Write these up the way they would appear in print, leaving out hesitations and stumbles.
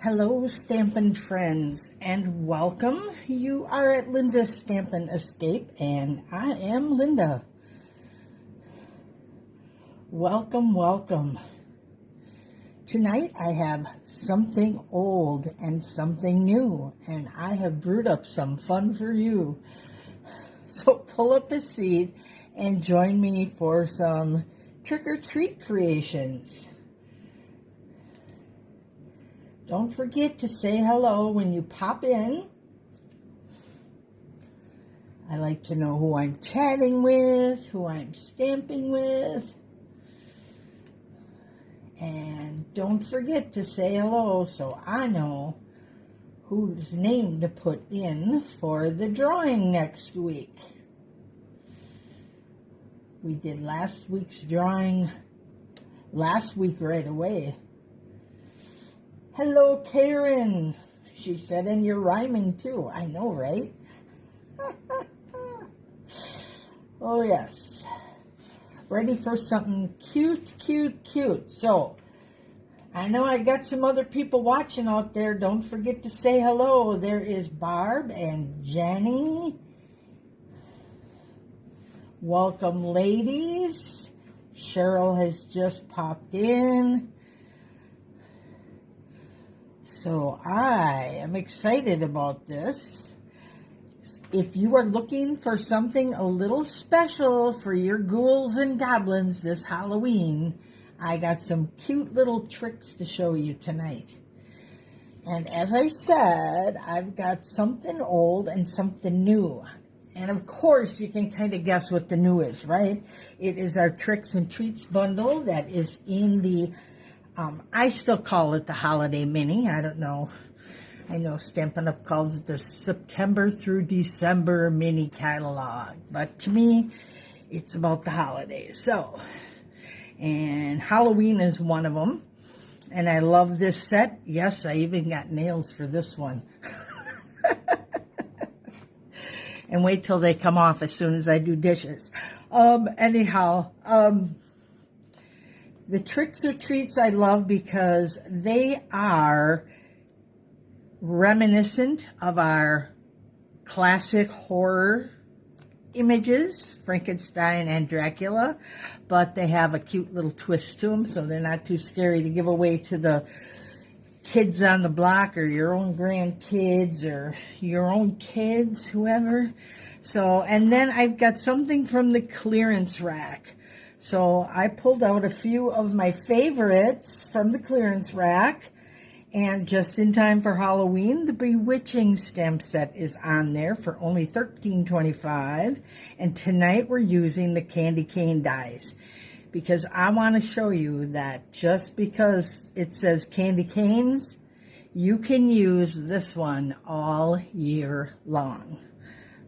Hello, Stampin' friends, and welcome. You are at Linda's Stampin' Escape, and I am Linda. Welcome, welcome. Tonight I have something old and something new, and I have brewed up some fun for you. So pull up a seat and join me for some trick-or-treat creations. Don't forget to say hello when you pop in. I like to know who I'm chatting with, who I'm stamping with. And don't forget to say hello so I know whose name to put in for the drawing next week. We did last week's drawing last week right away. Hello, Karen, she said, and you're rhyming too. I know, right? Oh, yes. Ready for something cute, cute, cute. So, I know I got some other people watching out there. Don't forget to say hello. There is Barb and Jenny. Welcome, ladies. Cheryl has just popped in. So I am excited about this. If you are looking for something a little special for your ghouls and goblins this Halloween, I got some cute little tricks to show you tonight. And as I said, I've got something old and something new. And of course, you can kind of guess what the new is, right? It is our Tricks and Treats bundle that is in the I still call it the Holiday Mini. I don't know. I know Stampin' Up! Calls it the September through December mini catalog. But to me, it's about the holidays. So, and Halloween is one of them. And I love this set. Yes, I even got nails for this one. And wait till they come off as soon as I do dishes. The Tricks or Treats I love because they are reminiscent of our classic horror images, Frankenstein and Dracula, but they have a cute little twist to them, so they're not too scary to give away to the kids on the block or your own grandkids or your own kids, whoever. So, and then I've got something from the clearance rack. So I pulled out a few of my favorites from the clearance rack, and just in time for Halloween, the Bewitching stamp set is on there for only $13.25, and tonight we're using the candy cane dies, because I want to show you that just because it says candy canes, you can use this one all year long.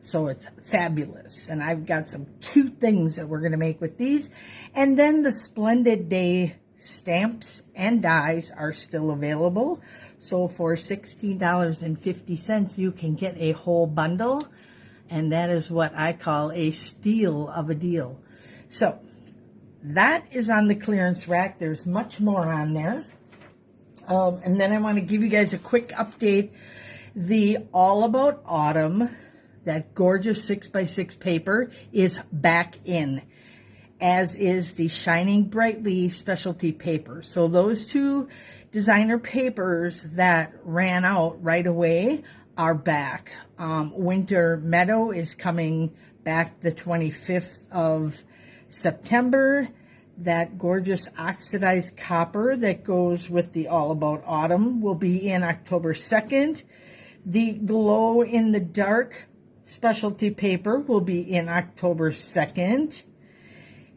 So it's fabulous. And I've got some cute things that we're going to make with these. And then the Splendid Day stamps and dies are still available. So for $16.50, you can get a whole bundle. And that is what I call a steal of a deal. So that is on the clearance rack. There's much more on there. And then I want to give you guys a quick update. The All About Autumn, that gorgeous 6x6 paper, is back in, as is the Shining Brightly specialty paper. So those two designer papers that ran out right away are back. Winter Meadow is coming back the 25th of September. That gorgeous oxidized copper that goes with the All About Autumn will be in October 2nd. The Glow in the Dark specialty paper will be in October 2nd.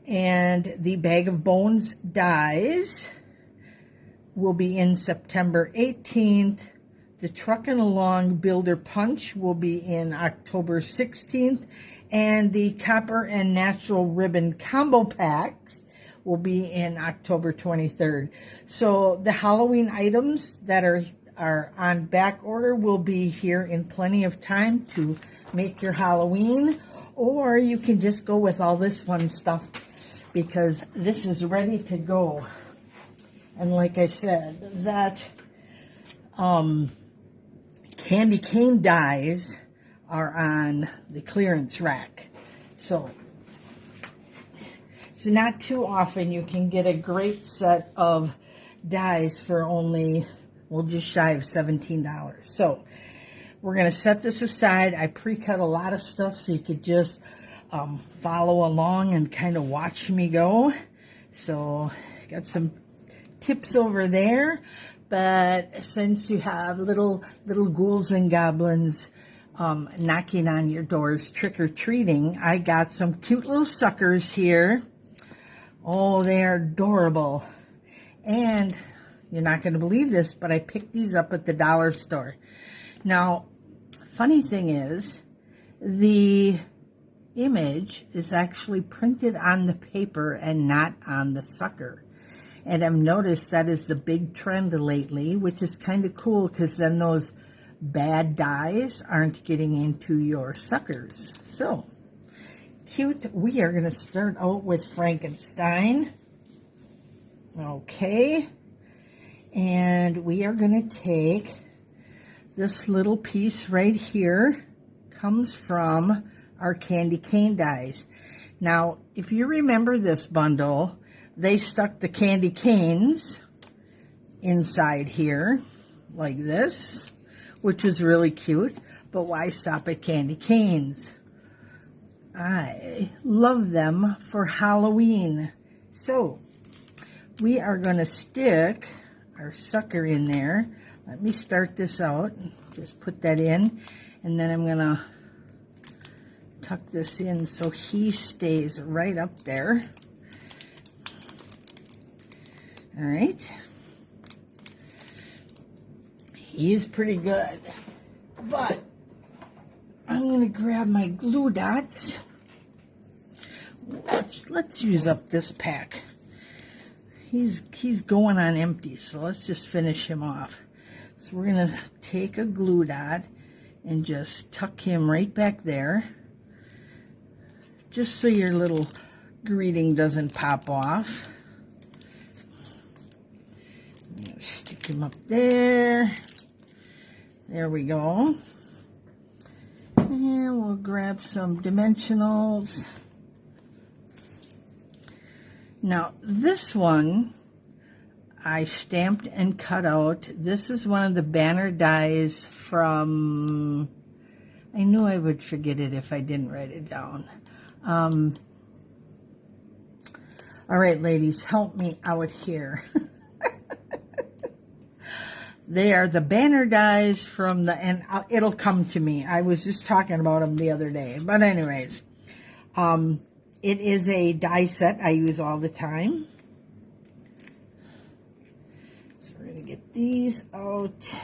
And the Bag of Bones dies will be in September 18th. The Truckin' Along Builder Punch will be in October 16th. And the Copper and Natural Ribbon Combo Packs will be in October 23rd. So the Halloween items that are on back order will be here in plenty of time to make your Halloween, or you can just go with all this fun stuff because this is ready to go. And like I said, that candy cane dies are on the clearance rack. So it's not too often you can get a great set of dies for only, well, just shy of $17. So we're going to set this aside. I pre-cut a lot of stuff so you could just follow along and kind of watch me go. So got some tips over there. But since you have little ghouls and goblins knocking on your doors trick-or-treating, I got some cute little suckers here. Oh, they are adorable. And you're not going to believe this, but I picked these up at the dollar store. Now, funny thing is, the image is actually printed on the paper and not on the sucker. And I've noticed that is the big trend lately, which is kind of cool because then those bad dies aren't getting into your suckers. So, cute. We are going to start out with Frankenstein. Okay. And we are going to take this little piece right here. Comes from our candy cane dies. Now, if you remember this bundle, they stuck the candy canes inside here like this, which is really cute. But why stop at candy canes? I love them for Halloween. So we are going to stick our sucker in there. Let me start this out. Just put that in. And then I'm going to tuck this in so he stays right up there. All right. He's pretty good. But I'm going to grab my glue dots. Let's use up this pack. He's going on empty, so let's just finish him off. So we're going to take a glue dot and just tuck him right back there. Just so your little greeting doesn't pop off. I'm going to stick him up there. There we go. And we'll grab some dimensionals. Now, this one I stamped and cut out. This is one of the banner dies from, I knew I would forget it if I didn't write it down. All right, ladies, help me out here. They are the banner dies from the, and it'll come to me. I was just talking about them the other day. But anyways, it is a die set I use all the time. So we're going to get these out.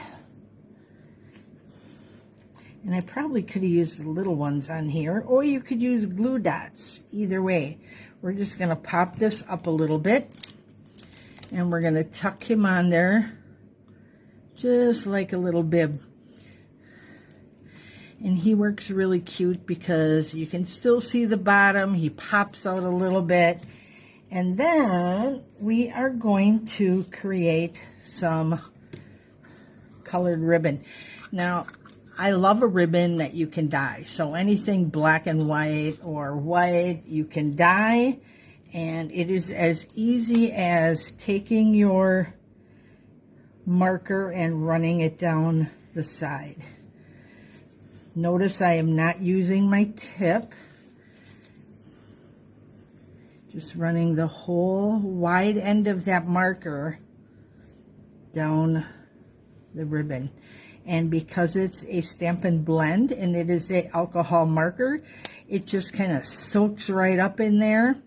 And I probably could have used the little ones on here, or you could use glue dots. Either way, we're just going to pop this up a little bit. And we're going to tuck him on there, just like a little bib. And he works really cute because you can still see the bottom. He pops out a little bit. And then we are going to create some colored ribbon. Now, I love a ribbon that you can dye. So anything black and white or white, you can dye. And it is as easy as taking your marker and running it down the side. Notice I am not using my tip. Just running the whole wide end of that marker down the ribbon. And because it's a Stampin' Blend and it is an alcohol marker, it just kind of soaks right up in there.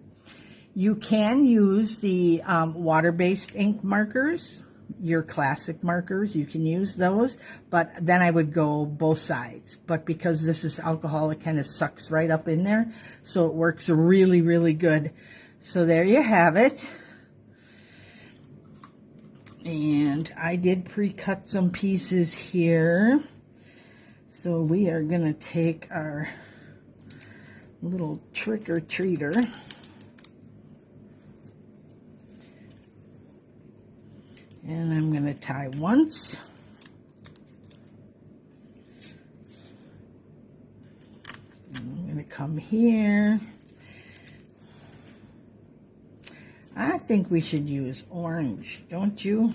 You can use the water-based ink markers, your classic markers, you can use those, but then I would go both sides. But because this is alcohol, it kind of sucks right up in there, so it works really, really good. So there you have it. And I did pre-cut some pieces here. So we are going to take our little trick-or-treater. And I'm going to tie once. come here. I think we should use orange, don't you?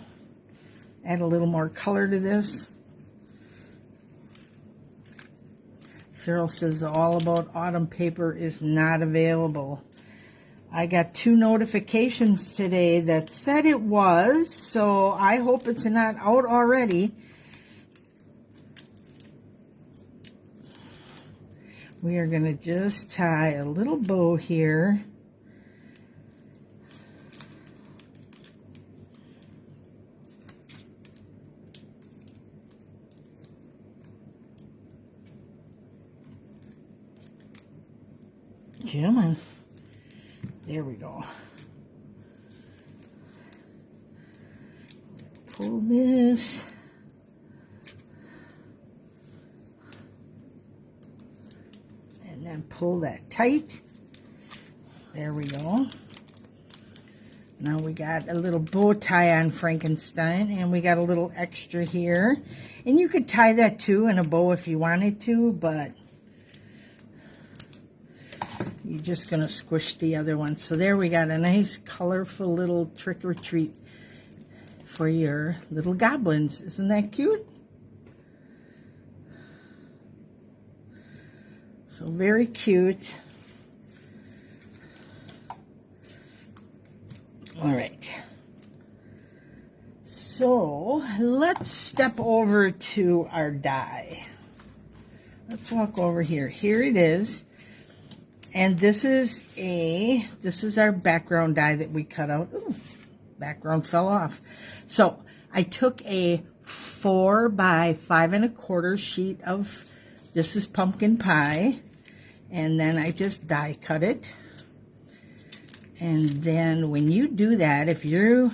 Add a little more color to this. Cheryl says All About Autumn paper is not available. I got 2 notifications today that said it was, so I hope it's not out already. We are going to just tie a little bow here. Come on. There we go. Pull this. And then pull that tight. There we go. Now we got a little bow tie on Frankenstein, and we got a little extra here. And you could tie that too in a bow if you wanted to, but you're just going to squish the other one. So there we got a nice colorful little trick-or-treat for your little goblins. Isn't that cute? So very cute. All right. So let's step over to our die. Let's walk over here. Here it is. And this is our background die that we cut out. Ooh, background fell off. So I took a 4 by 5 1/4 sheet of, this is pumpkin pie. And then I just die cut it. And then when you do that, if you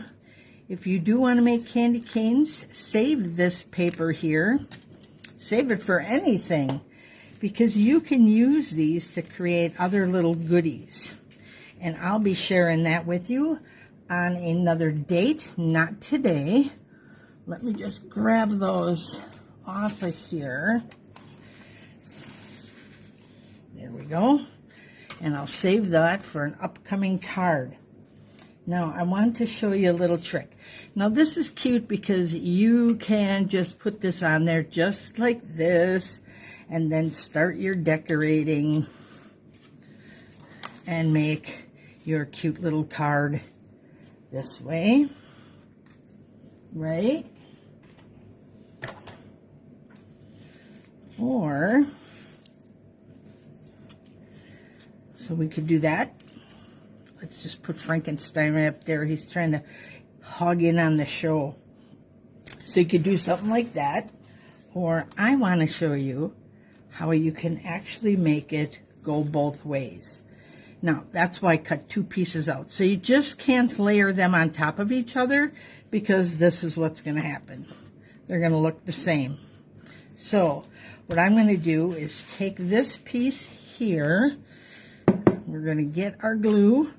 do want to make candy canes, save this paper here. Save it for anything, because you can use these to create other little goodies. And I'll be sharing that with you on another date, not today. Let me just grab those off of here. There we go. And I'll save that for an upcoming card. Now, I want to show you a little trick. Now, this is cute because you can just put this on there just like this, and then start your decorating and make your cute little card this way, right? Or, so we could do that. Let's just put Frankenstein right up there. He's trying to hog in on the show. So you could do something like that. Or I want to show you how you can actually make it go both ways. Now, that's why I cut 2 pieces out. So you just can't layer them on top of each other, because this is what's going to happen. They're going to look the same. So what I'm going to do is take this piece here. We're going to get our glue,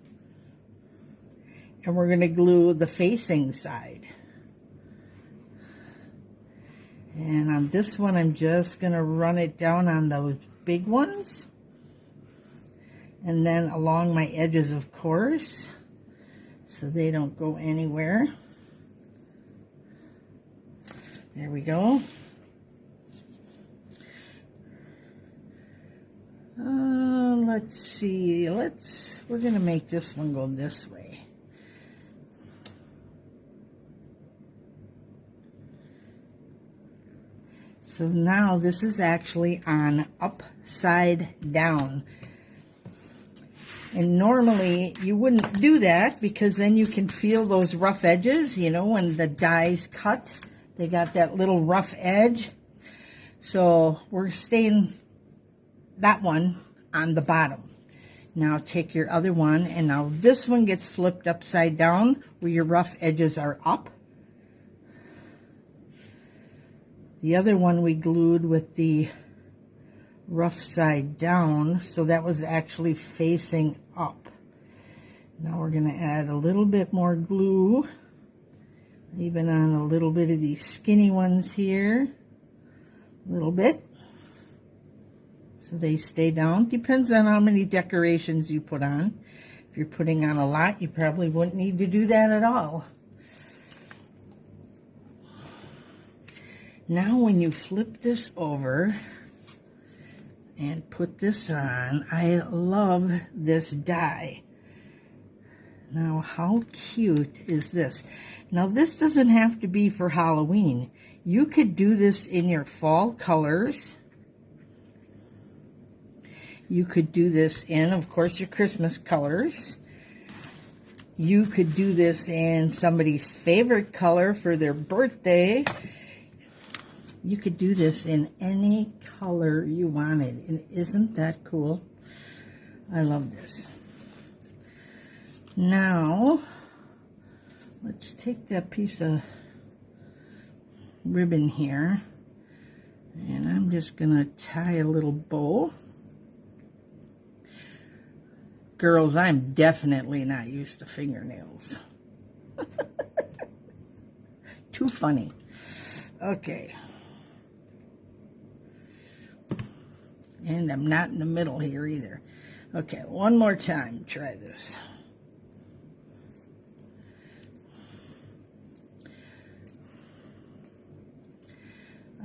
and we're going to glue the facing side. And on this one, I'm just going to run it down on those big ones. And then along my edges, of course, so they don't go anywhere. There we go. Let's see. We're going to make this one go this way. So now this is actually on upside down. And normally you wouldn't do that, because then you can feel those rough edges, you know, when the die's cut. They got that little rough edge. So we're staying that one on the bottom. Now take your other one, and now this one gets flipped upside down where your rough edges are up. The other one we glued with the rough side down, so that was actually facing up. Now we're going to add a little bit more glue, even on a little bit of these skinny ones here. A little bit. so they stay down. Depends on how many decorations you put on. If you're putting on a lot, you probably wouldn't need to do that at all. Now when you flip this over and put this on, I love this die. Now how cute is this? Now this doesn't have to be for Halloween. You could do this in your fall colors. You could do this in, of course, your Christmas colors. You could do this in somebody's favorite color for their birthday. You could do this in any color you wanted. And isn't that cool? I love this. Now, let's take that piece of ribbon here. And I'm just going to tie a little bow. Girls, I'm definitely not used to fingernails. Too funny. Okay. And I'm not in the middle here either. Okay, one more time. Try this.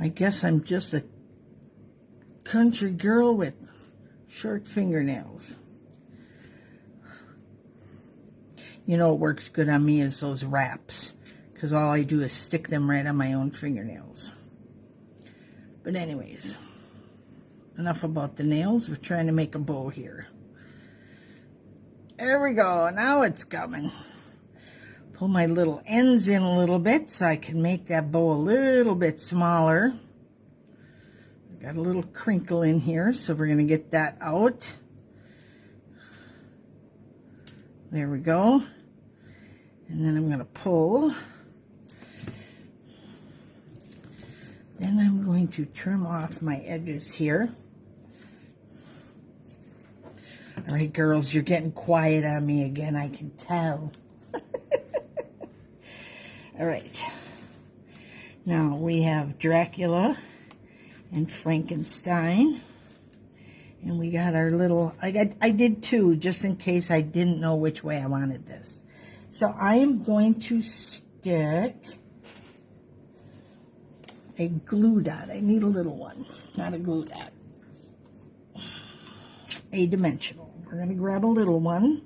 I guess I'm just a country girl with short fingernails. You know what works good on me is those wraps, because all I do is stick them right on my own fingernails. But anyways, enough about the nails. We're trying to make a bow here. There we go. Now it's coming. Pull my little ends in a little bit so I can make that bow a little bit smaller. Got a little crinkle in here, so we're going to get that out. There we go. And then I'm going to pull. Then I'm going to trim off my edges here. All right, girls, you're getting quiet on me again, I can tell. All right. Now we have Dracula and Frankenstein. And we got our little, I did two, just in case I didn't know which way I wanted this. So I am going to stick a glue dot. I need a little one, not a glue dot. A dimensional. We're going to grab a little one.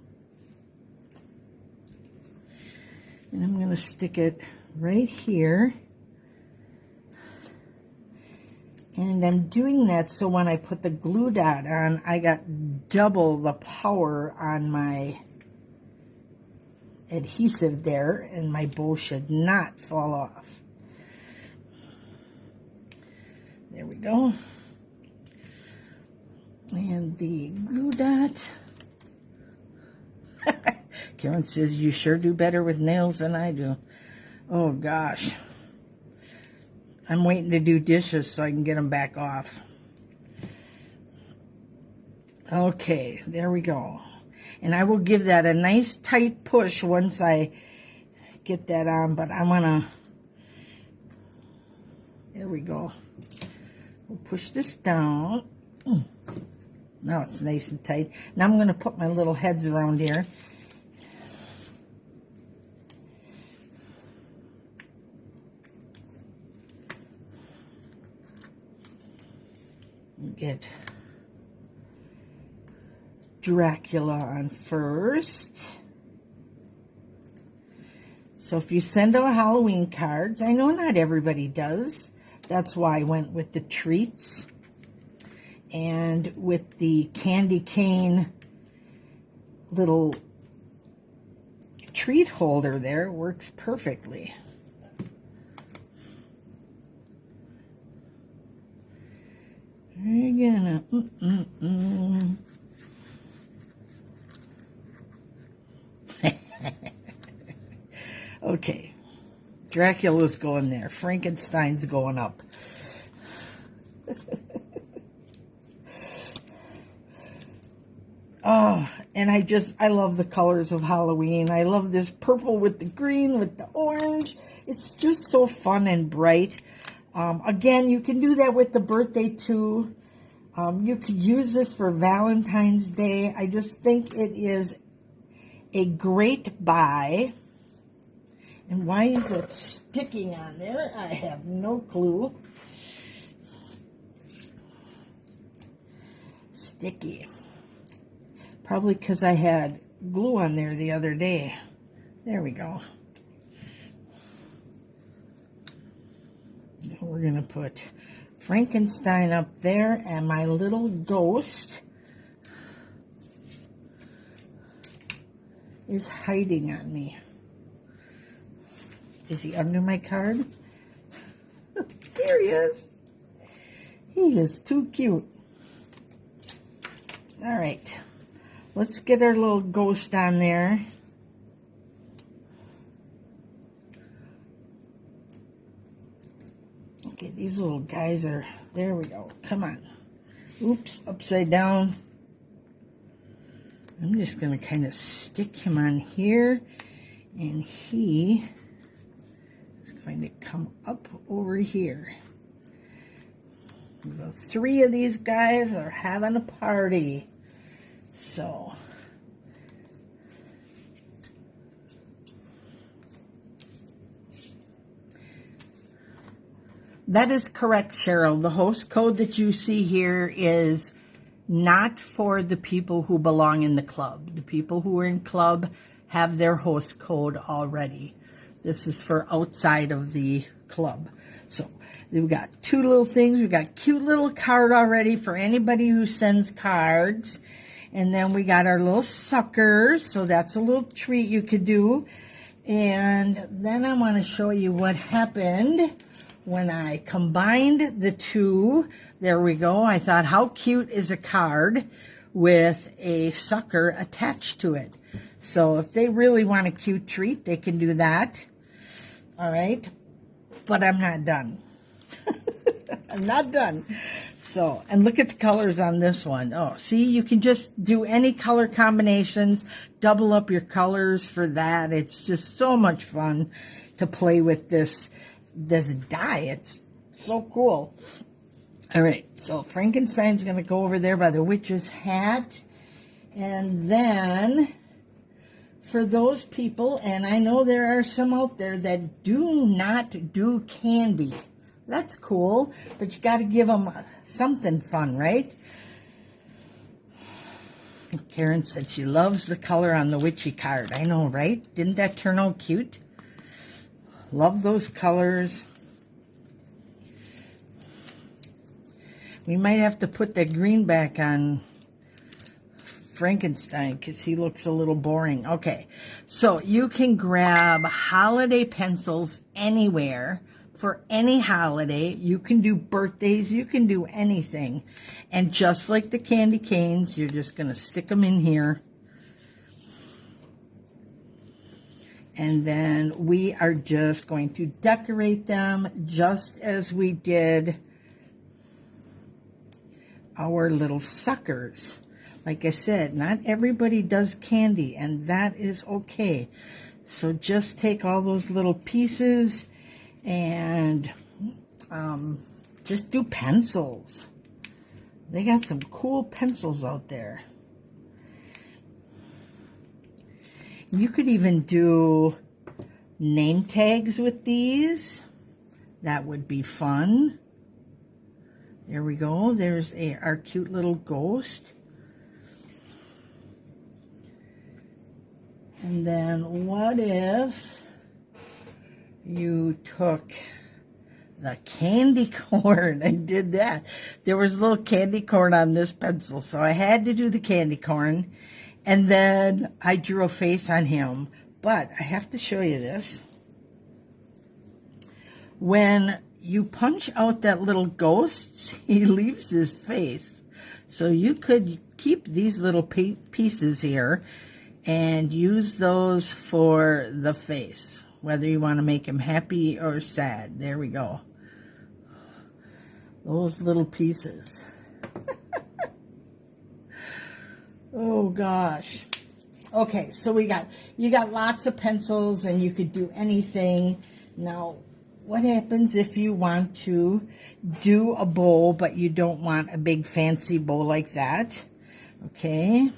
And I'm going to stick it right here. And I'm doing that so when I put the glue dot on, I got double the power on my adhesive there, and my bow should not fall off. There we go. And the glue dot. Karen says, you sure do better with nails than I do. Oh, gosh. I'm waiting to do dishes so I can get them back off. Okay, there we go. And I will give that a nice tight push once I get that on, but I'm gonna, there we go. We'll push this down. Now it's nice and tight. Now I'm gonna put my little heads around here. Get Dracula on first. So if you send out Halloween cards, I know not everybody does. That's why I went with the treats. And with the candy cane little treat holder there, works perfectly. We're gonna, Okay, Dracula's going there. Frankenstein's going up. Oh, and I love the colors of Halloween. I love this purple with the green, with the orange. It's just so fun and bright. Again, you can do that with the birthday too. You could use this for Valentine's Day. I just think it is a great buy. And why is it sticking on there? I have no clue. Sticky. Probably because I had glue on there the other day. There we go. Now we're going to put Frankenstein up there and my little ghost is hiding on me. Is he under my card? There he is. He is too cute. All right. Let's get our little ghost on there. Okay, these little guys are, there we go. Come on. Oops, upside down. I'm just going to kind of stick him on here, and he is going to come up over here. The three of these guys are having a party. So, that is correct, Cheryl. The host code that you see here is not for the people who belong in the club. The people who are in club have their host code already. This is for outside of the club. So we've got two little things. We've got cute little card already for anybody who sends cards. And then we got our little suckers. So that's a little treat you could do. And then I want to show you what happened when I combined the two. There we go. I thought, how cute is a card with a sucker attached to it? So if they really want a cute treat, they can do that. All right. But I'm not done. I'm not done. So, and look at the colors on this one. Oh, see, you can just do any color combinations, double up your colors for that. It's just so much fun to play with this die. It's so cool. All right, so Frankenstein's going to go over there by the witch's hat. And then for those people, and I know there are some out there that do not do candy. That's cool, but you got to give them something fun, right? Karen said she loves the color on the witchy card. I know, right? Didn't that turn out cute? Love those colors. We might have to put that green back on Frankenstein because he looks a little boring. Okay, so you can grab holiday pencils anywhere for any holiday. You can do birthdays, you can do anything. And just like the candy canes, you're just going to stick them in here. And then we are just going to decorate them just as we did our little suckers. Like I said, not everybody does candy, and that is okay. So just take all those little pieces and just do pencils. They got some cool pencils out there. You could even do name tags with these. That would be fun. There we go. There's our cute little ghost. And then what if you took the candy corn and did that? There was a little candy corn on this pencil, so I had to do the candy corn. And then I drew a face on him. But I have to show you this. When you punch out that little ghost, he leaves his face. So you could keep these little pieces here and use those for the face, whether you want to make him happy or sad. There we go. Those little pieces. Oh gosh. Okay, so you got lots of pencils and you could do anything. Now, what happens if you want to do a bow, but you don't want a big fancy bow like that. Okay.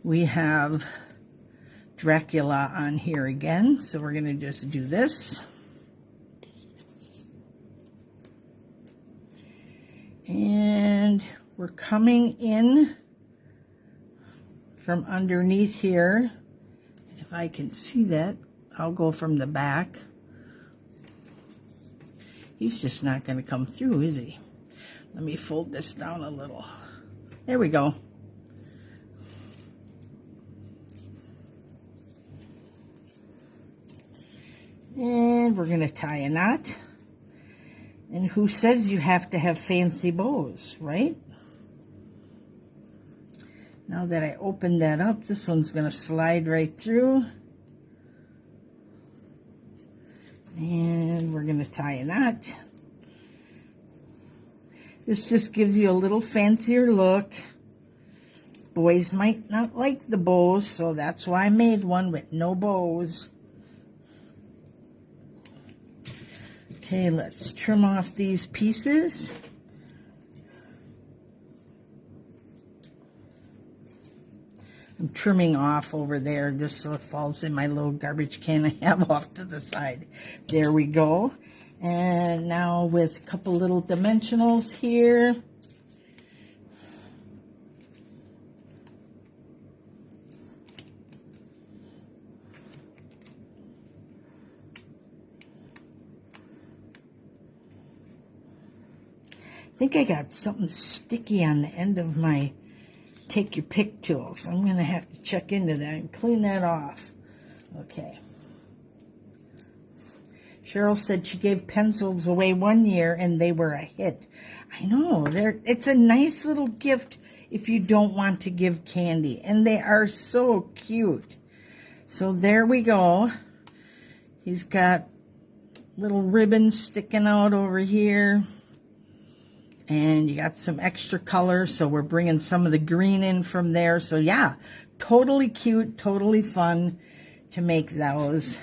We have Dracula on here again, so we're going to just do this. And we're coming in from underneath here. If I can see that, I'll go from the back. He's just not going to come through, is he? Let me fold this down a little. There we go. And we're going to tie a knot. And who says you have to have fancy bows, right? Now that I opened that up, this one's going to slide right through. And we're going to tie a knot. This just gives you a little fancier look. Boys might not like the bows, so that's why I made one with no bows. Okay, let's trim off these pieces. I'm trimming off over there just so it falls in my little garbage can I have off to the side. There we go. And now with a couple little dimensionals here. I think I got something sticky on the end of my take your pick tool, so I'm going to have to check into that and clean that off. Okay. Cheryl said she gave pencils away one year and they were a hit. I know, it's a nice little gift if you don't want to give candy, and they are so cute. So there we go. He's got little ribbons sticking out over here. And you got some extra color, so we're bringing some of the green in from there. So yeah, totally cute, totally fun to make those.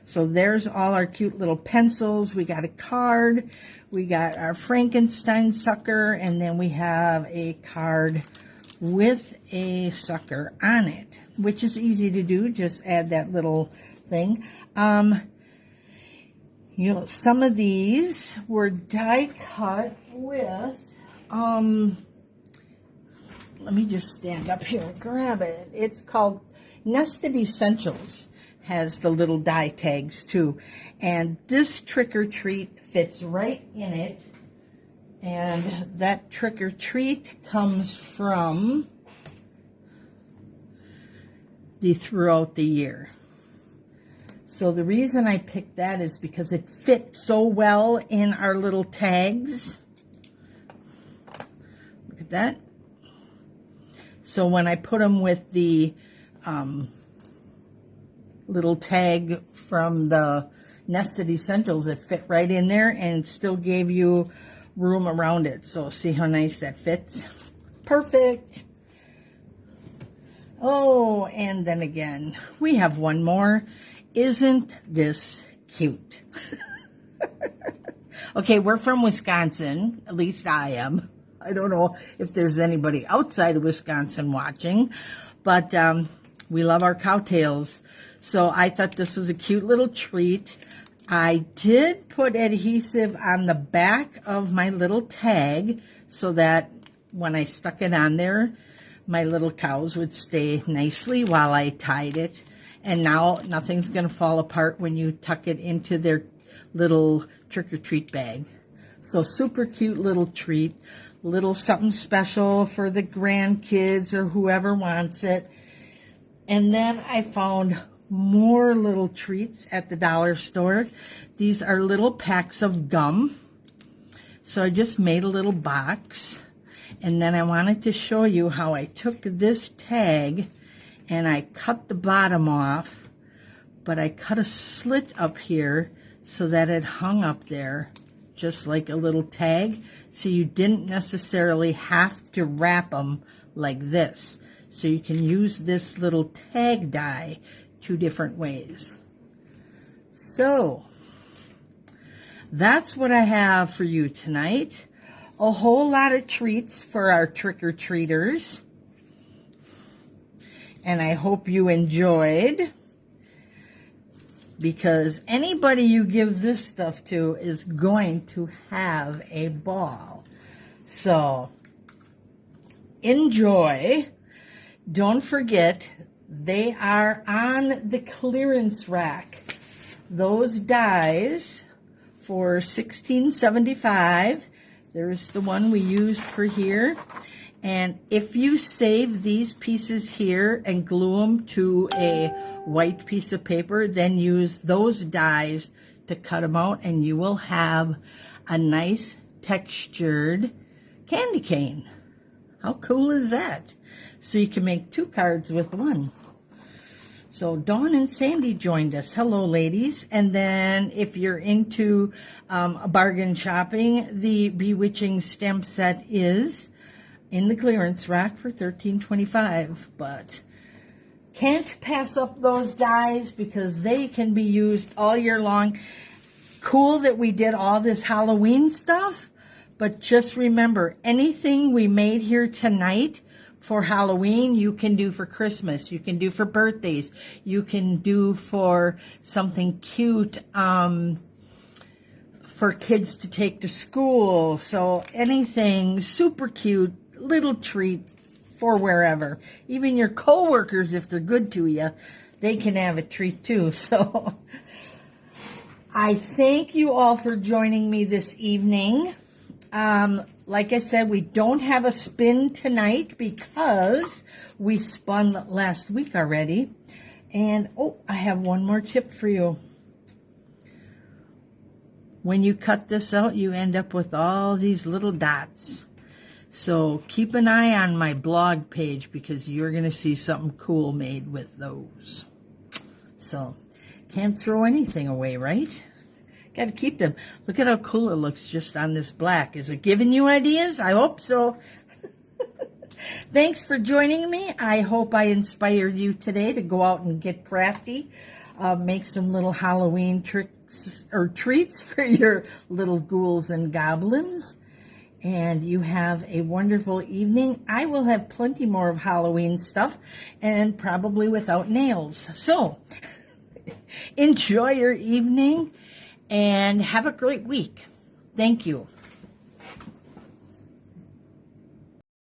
So there's all our cute little pencils. We got a card. We got our Frankenstein sucker. And then we have a card with a sucker on it, which is easy to do. Just add that little thing. You know, some of these were die cut with, let me just stand up here and grab it. It's called Nested Essentials. Has the little die tags too. And this Trick or Treat fits right in it. And that Trick or Treat comes from the Throughout the Year. So the reason I picked that is because it fit so well in our little tags. Look at that. So when I put them with the little tag from the Nested Essentials, it fit right in there and still gave you room around it. So see how nice that fits? Perfect. Oh, and then again, we have one more. Isn't this cute? Okay, we're from Wisconsin. At least I am. I don't know if there's anybody outside of Wisconsin watching, but we love our cowtails. So I thought this was a cute little treat. I did put adhesive on the back of my little tag so that when I stuck it on there, my little cows would stay nicely while I tied it. And now nothing's going to fall apart when you tuck it into their little trick-or-treat bag. So super cute little treat. Little something special for the grandkids or whoever wants it. And then I found more little treats at the dollar store. These are little packs of gum. So I just made a little box. And then I wanted to show you how I took this tag and I cut the bottom off, but I cut a slit up here so that it hung up there just like a little tag. So you didn't necessarily have to wrap them like this. So you can use this little tag die two different ways. So that's what I have for you tonight. A whole lot of treats for our trick-or-treaters. And I hope you enjoyed, because anybody you give this stuff to is going to have a ball. So, enjoy. Don't forget, they are on the clearance rack. Those dies for $16.75. There's the one we used for here. And if you save these pieces here and glue them to a white piece of paper, then use those dies to cut them out, and you will have a nice textured candy cane. How cool is that? So you can make 2 cards with one. So Dawn and Sandy joined us. Hello, ladies. And then if you're into bargain shopping, the Bewitching stamp set is in the clearance rack for $13.25. But can't pass up those dies because they can be used all year long. Cool that we did all this Halloween stuff. But just remember, anything we made here tonight for Halloween, you can do for Christmas. You can do for birthdays. You can do for something cute for kids to take to school. So anything super cute, little treat for wherever. Even your coworkers, if they're good to you, they can have a treat too. So I thank you all for joining me this evening. Like I said, we don't have a spin tonight because we spun last week already. And, oh, I have one more tip for you. When you cut this out, you end up with all these little dots. So keep an eye on my blog page because you're going to see something cool made with those. So, can't throw anything away, right? Got to keep them. Look at how cool it looks just on this black. Is it giving you ideas? I hope so. Thanks for joining me. I hope I inspired you today to go out and get crafty. Make some little Halloween tricks or treats for your little ghouls and goblins. And you have a wonderful evening. I will have plenty more of Halloween stuff and probably without nails. So, enjoy your evening. And have a great week. Thank you.